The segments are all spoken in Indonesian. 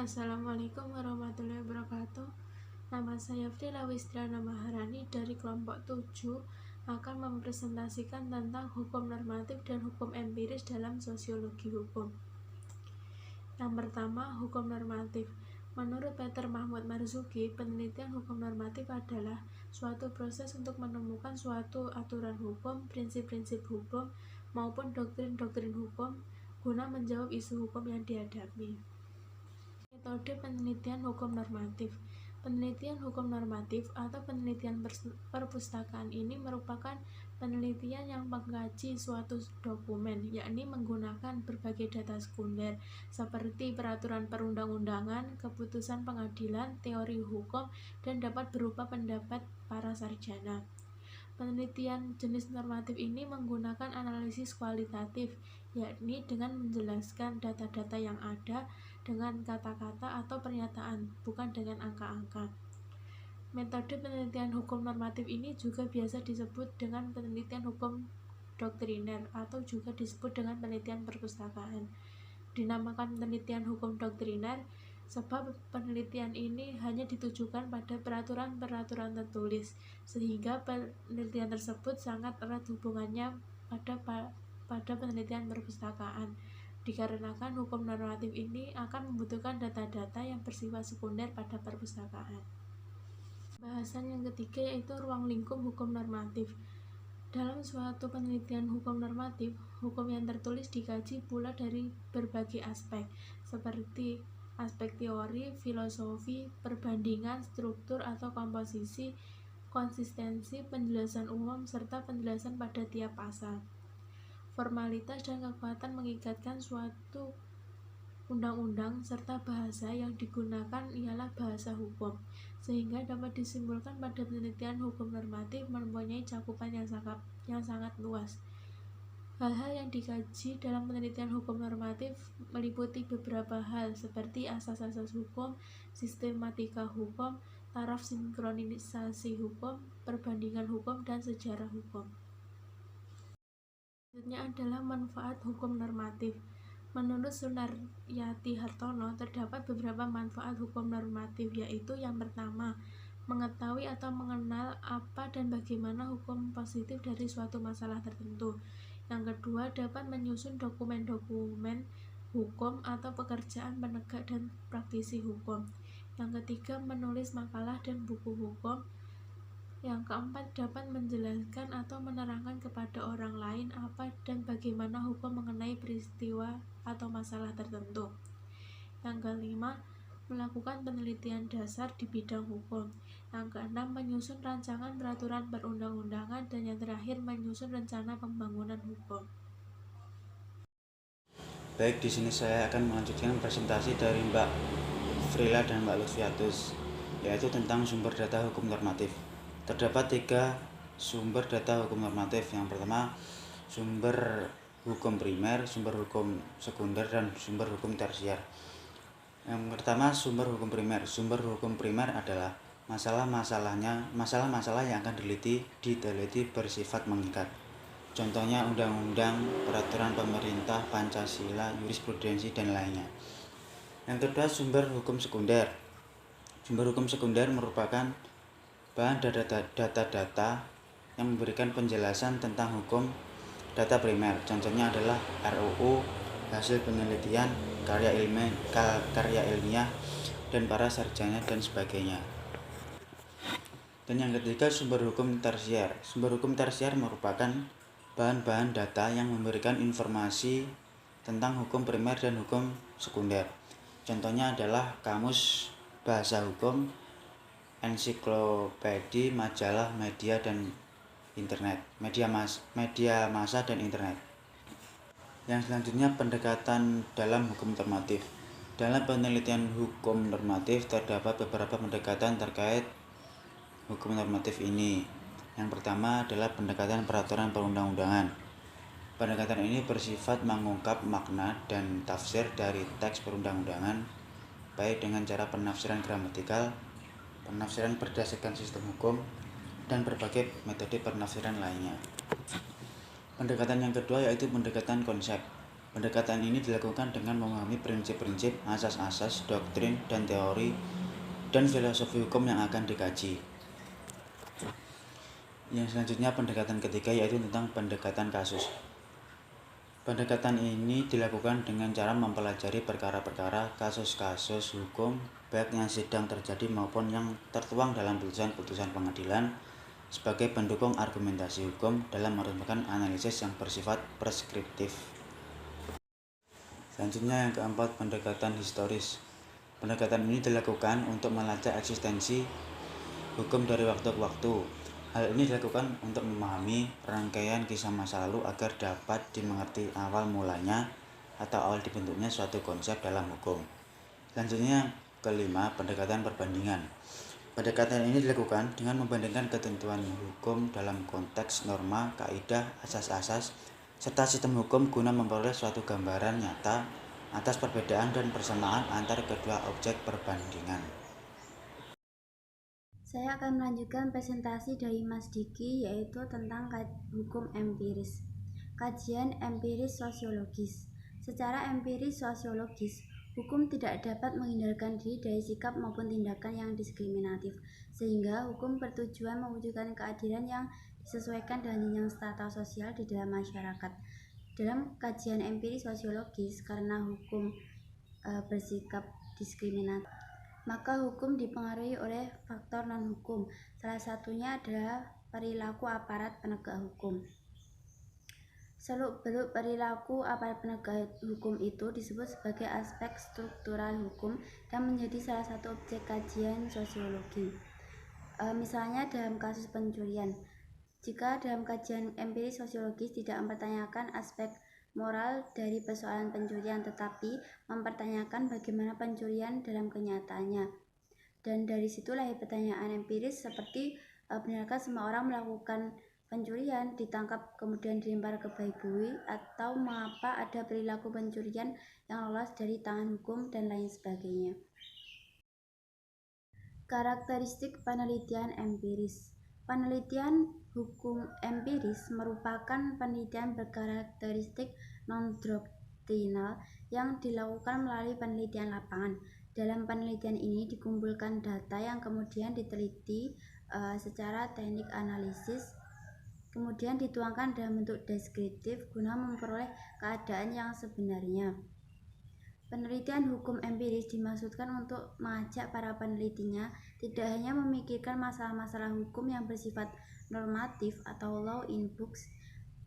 Assalamualaikum warahmatullahi wabarakatuh. Nama saya Frila Wistriana Maharani dari kelompok 7 akan mempresentasikan tentang hukum normatif dan hukum empiris dalam sosiologi hukum. Yang pertama, hukum normatif. Menurut Peter Mahmud Marzuki, penelitian hukum normatif adalah suatu proses untuk menemukan suatu aturan hukum, prinsip-prinsip hukum, maupun doktrin-doktrin hukum guna menjawab isu hukum yang dihadapi. Metode penelitian hukum normatif. Penelitian hukum normatif atau penelitian perpustakaan ini merupakan penelitian yang mengkaji suatu dokumen, yakni menggunakan berbagai data sekunder seperti peraturan perundang-undangan, keputusan pengadilan, teori hukum, dan dapat berupa pendapat para sarjana. Penelitian jenis normatif ini menggunakan analisis kualitatif, yakni dengan menjelaskan data-data yang ada dengan kata-kata atau pernyataan, bukan dengan angka-angka. Metode penelitian hukum normatif ini juga biasa disebut dengan penelitian hukum doktriner atau juga disebut dengan penelitian perpustakaan. Dinamakan penelitian hukum doktriner sebab penelitian ini hanya ditujukan pada peraturan-peraturan tertulis, sehingga penelitian tersebut sangat erat hubungannya pada penelitian perpustakaan. Dikarenakan hukum normatif ini akan membutuhkan data-data yang bersifat sekunder pada perpustakaan. Bahasan yang ketiga yaitu ruang lingkup hukum normatif. Dalam suatu penelitian hukum normatif, hukum yang tertulis dikaji pula dari berbagai aspek, seperti aspek teori, filosofi, perbandingan, struktur atau komposisi, konsistensi, penjelasan umum, serta penjelasan pada tiap pasal. Formalitas dan kekuatan mengikatkan suatu undang-undang serta bahasa yang digunakan ialah bahasa hukum, sehingga dapat disimpulkan pada penelitian hukum normatif mempunyai cakupan yang sangat luas. Hal-hal yang dikaji dalam penelitian hukum normatif meliputi beberapa hal seperti asas-asas hukum, sistematika hukum, taraf sinkronisasi hukum, perbandingan hukum, dan sejarah hukum. Selanjutnya adalah manfaat hukum normatif. Menurut Sunaryati Hartono, terdapat beberapa manfaat hukum normatif, yaitu yang pertama, mengetahui atau mengenal apa dan bagaimana hukum positif dari suatu masalah tertentu. Yang kedua, dapat menyusun dokumen-dokumen hukum atau pekerjaan penegak dan praktisi hukum. Yang ketiga, menulis makalah dan buku hukum. Yang keempat, dapat menjelaskan atau menerangkan kepada orang lain apa dan bagaimana hukum mengenai peristiwa atau masalah tertentu. Yang kelima, melakukan penelitian dasar di bidang hukum. Yang keenam, menyusun rancangan peraturan perundang-undangan. Dan yang terakhir, menyusun rencana pembangunan hukum. Baik, di sini saya akan melanjutkan presentasi dari Mbak Frila dan Mbak Lutfiatus, yaitu tentang sumber data hukum normatif. Terdapat 3 sumber data hukum normatif. Yang pertama, sumber hukum primer, sumber hukum sekunder, dan sumber hukum tersier. Yang pertama, sumber hukum primer. Sumber hukum primer adalah masalah-masalah yang akan diteliti bersifat mengikat. Contohnya undang-undang, peraturan pemerintah, Pancasila, jurisprudensi, dan lainnya. Yang kedua, sumber hukum sekunder. Sumber hukum sekunder merupakan bahan data-data yang memberikan penjelasan tentang hukum data primer. Contohnya adalah RUU, hasil penelitian, karya ilmiah, dan para sarjana dan sebagainya. Dan yang ketiga, sumber hukum tersier. Sumber hukum tersier merupakan bahan-bahan data yang memberikan informasi tentang hukum primer dan hukum sekunder. Contohnya adalah kamus bahasa hukum, ensiklopedia, majalah, media massa dan internet. Yang selanjutnya, pendekatan dalam hukum normatif. Dalam penelitian hukum normatif terdapat beberapa pendekatan terkait hukum normatif ini. Yang pertama adalah pendekatan peraturan perundang-undangan. Pendekatan ini bersifat mengungkap makna dan tafsir dari teks perundang-undangan, baik dengan cara penafsiran gramatikal, penafsiran berdasarkan sistem hukum, dan berbagai metode penafsiran lainnya. Pendekatan yang kedua yaitu pendekatan konsep. Pendekatan ini dilakukan dengan memahami prinsip-prinsip, asas-asas, doktrin, dan teori dan filosofi hukum yang akan dikaji. Yang selanjutnya pendekatan ketiga yaitu tentang pendekatan kasus. Pendekatan ini dilakukan dengan cara mempelajari perkara-perkara, kasus-kasus hukum, baik yang sedang terjadi maupun yang tertuang dalam putusan-putusan pengadilan sebagai pendukung argumentasi hukum dalam merumuskan analisis yang bersifat preskriptif. Selanjutnya yang keempat, pendekatan historis. Pendekatan ini dilakukan untuk melacak eksistensi hukum dari waktu ke waktu. Hal ini dilakukan untuk memahami rangkaian kisah masa lalu agar dapat dimengerti awal mulanya atau awal dibentuknya suatu konsep dalam hukum. Selanjutnya kelima, pendekatan perbandingan. Pendekatan ini dilakukan dengan membandingkan ketentuan hukum dalam konteks norma, kaidah, asas-asas, serta sistem hukum guna memperoleh suatu gambaran nyata atas perbedaan dan persamaan antar kedua objek perbandingan. Saya akan melanjutkan presentasi dari Mas Diki, yaitu tentang hukum empiris. Kajian empiris sosiologis. Secara empiris sosiologis, hukum tidak dapat menghindarkan diri dari sikap maupun tindakan yang diskriminatif, sehingga hukum bertujuan mewujudkan keadilan yang disesuaikan dengan jenjang strata sosial di dalam masyarakat. Dalam kajian empiris sosiologis, karena hukum bersikap diskriminatif, maka hukum dipengaruhi oleh faktor non-hukum. Salah satunya adalah perilaku aparat penegak hukum. Seluk-beluk perilaku aparat penegak hukum itu disebut sebagai aspek struktural hukum dan menjadi salah satu objek kajian sosiologi. Misalnya dalam kasus pencurian, jika dalam kajian empiris sosiologis tidak mempertanyakan aspek moral dari persoalan pencurian, tetapi mempertanyakan bagaimana pencurian dalam kenyataannya. Dan dari situ lahir pertanyaan empiris seperti benarkah semua orang melakukan pencurian, ditangkap kemudian dilempar ke bayi bui, atau mengapa ada perilaku pencurian yang lolos dari tangan hukum, dan lain sebagainya. Karakteristik penelitian empiris. Penelitian hukum empiris merupakan penelitian berkarakteristik non-doktrinal yang dilakukan melalui penelitian lapangan. Dalam penelitian ini dikumpulkan data yang kemudian diteliti secara teknik analisis, kemudian dituangkan dalam bentuk deskriptif guna memperoleh keadaan yang sebenarnya. Penelitian hukum empiris dimaksudkan untuk mengajak para penelitinya tidak hanya memikirkan masalah-masalah hukum yang bersifat normatif atau law in books,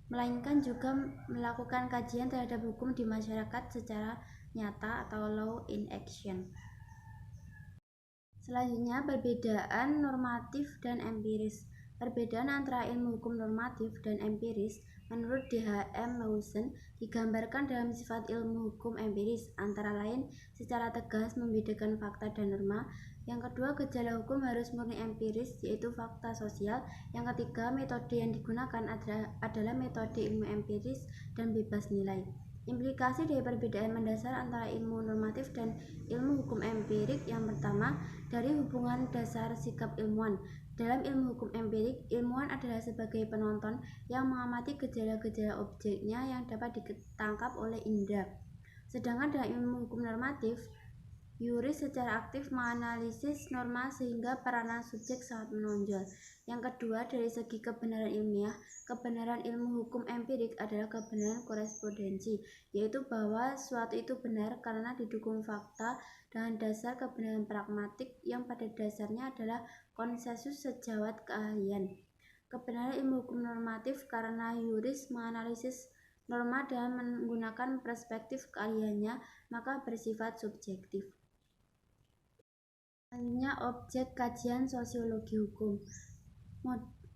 melainkan juga melakukan kajian terhadap hukum di masyarakat secara nyata atau law in action. Selanjutnya, perbedaan normatif dan empiris. Perbedaan antara ilmu hukum normatif dan empiris menurut D.H.M. Lawson digambarkan dalam sifat ilmu hukum empiris, antara lain secara tegas membedakan fakta dan norma. Yang kedua, gejala hukum harus murni empiris, yaitu fakta sosial. Yang ketiga, metode yang digunakan adalah metode ilmu empiris dan bebas nilai. Implikasi dari perbedaan mendasar antara ilmu normatif dan ilmu hukum empirik. Yang pertama, dari hubungan dasar sikap ilmuwan. Dalam ilmu hukum empirik, ilmuwan adalah sebagai penonton yang mengamati gejala-gejala objeknya yang dapat ditangkap oleh indera. Sedangkan dalam ilmu hukum normatif, yuris secara aktif menganalisis norma sehingga peranan subjek sangat menonjol. Yang kedua, dari segi kebenaran ilmiah, kebenaran ilmu hukum empirik adalah kebenaran korespondensi, yaitu bahwa suatu itu benar karena didukung fakta dengan dasar kebenaran pragmatik yang pada dasarnya adalah konsensus sejawat keahlian. Kebenaran ilmu hukum normatif karena yuris menganalisis norma dengan menggunakan perspektif keahliannya, maka bersifat subjektif. Selanjutnya, objek kajian sosiologi hukum.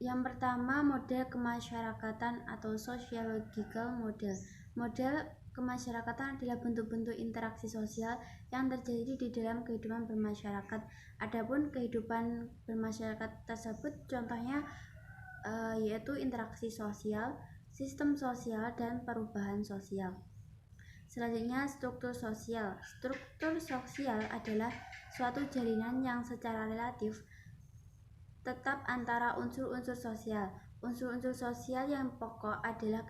Yang pertama, model kemasyarakatan atau sociological model. Model kemasyarakatan adalah bentuk-bentuk interaksi sosial yang terjadi di dalam kehidupan bermasyarakat. Adapun kehidupan bermasyarakat tersebut contohnya yaitu interaksi sosial, sistem sosial, dan perubahan sosial. Selanjutnya, struktur sosial. Struktur sosial adalah suatu jalinan yang secara relatif tetap antara unsur-unsur sosial. Unsur-unsur sosial yang pokok adalah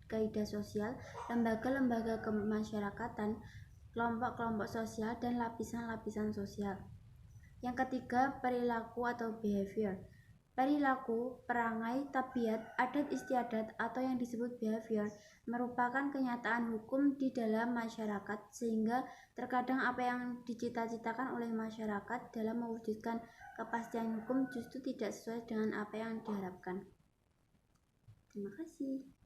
kaidah sosial, lembaga-lembaga kemasyarakatan, kelompok-kelompok sosial, dan lapisan-lapisan sosial. Yang ketiga, perilaku atau behavior. Perilaku, perangai, tabiat, adat istiadat, atau yang disebut behavior merupakan kenyataan hukum di dalam masyarakat, sehingga terkadang apa yang dicita-citakan oleh masyarakat dalam mewujudkan kepastian hukum justru tidak sesuai dengan apa yang diharapkan. Terima kasih.